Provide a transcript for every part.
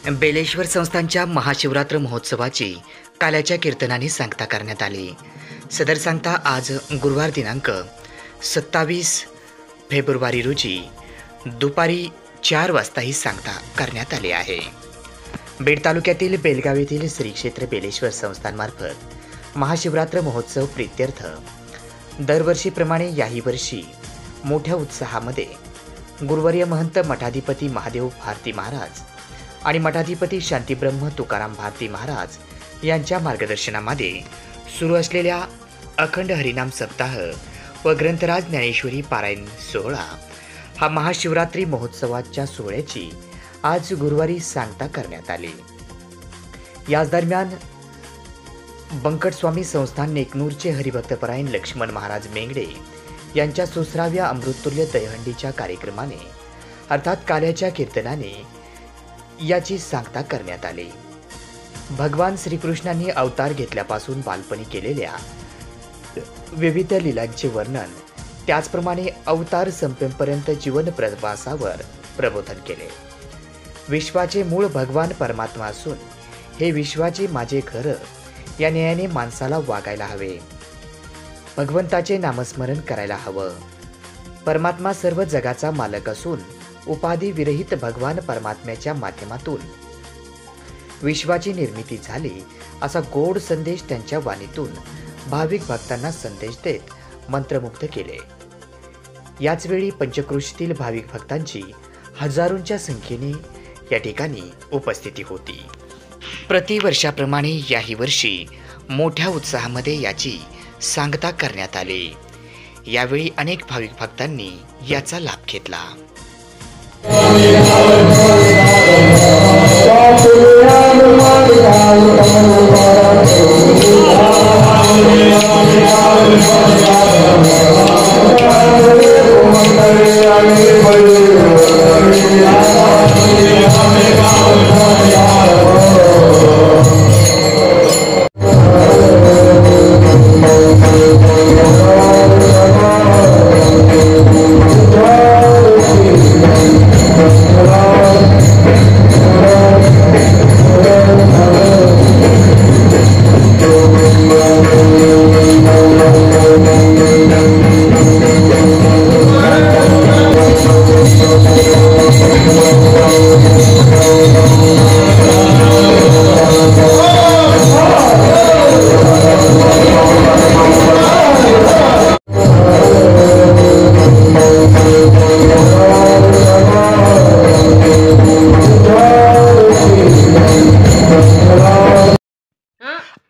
बेलेश्वर संस्थानच्या महाशिवरात्र महोत्सवाची काल्याच्या कीर्तनाने सांगता करण्यात आली। सदर सांगता आज गुरुवार दिनांक 27 फेब्रुवारी रोजी दुपारी 4 वाजता ही सांगता करण्यात आली आहे। बीड तालुक्यातील बेलगाव येथील श्री क्षेत्र बेलेश्वर संस्थानमार्फत महाशिवरात्र महोत्सव प्रीत्यर्थ दरवर्षीप्रमाणे याही वर्षी मोठ्या उत्साहामध्ये गुरुवर्य महंत मठाधिपती महादेव भारती महाराज आणि मठाधिपती शांतीब्रह्म तुकाराम भारती महाराज यांच्या मार्गदर्शनामध्ये सुरू असलेल्या अखंड हरिनाम सप्ताह व ग्रंथराज ज्ञानेश्वरी पारायण सोहळा हा महाशिवरात्री महोत्सवाच्या सोहळ्याची आज गुरुवारी सांगता करण्यात आली। याच दरम्यान बंकटस्वामी संस्थान नेकनूरचे हरिभक्तपरायण लक्ष्मण महाराज मेंगडे यांच्या 16व्या अमृततुल्य दहीहंडीच्या कार्यक्रमाने अर्थात काल्याच्या कीर्तनाने याची सांगता करण्यात आली। भगवान श्रीकृष्णांनी अवतार घेतल्यापासून बालपणी केलेल्या विविध लीलांचे वर्णन, त्याचप्रमाणे अवतार संपेपर्यंत जीवन प्रवासावर प्रबोधन केले। विश्वाचे मूळ भगवान परमात्मा असून हे विश्वाचे माझे घर या न्यायाने माणसाला वागायला हवे। भगवंताचे नामस्मरण करायला हवं। परमात्मा सर्व जगाचा मालक असून उपाधी विरहित भगवान परमात्म्याच्या माध्यमातून विश्वाची निर्मिती झाली असा गोड संदेश त्यांच्या वाणीतून भाविक भक्तांना संदेश देत मंत्रमुग्ध केले। याच वेळी पंचक्रोशीतील भाविक भक्तांची हजारोंच्या संख्येने या ठिकाणी उपस्थिती होती। प्रतिवर्षाप्रमाणे याही वर्षी मोठ्या उत्साहामध्ये याची सांगता करण्यात आली। यावेळी अनेक भाविक भक्तांनी याचा लाभ घेतला।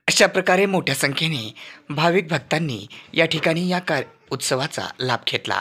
अशा प्रकारे मोठ्या संख्येने भाविक भक्तांनी या ठिकाणी या उत्सवाचा लाभ घेतला।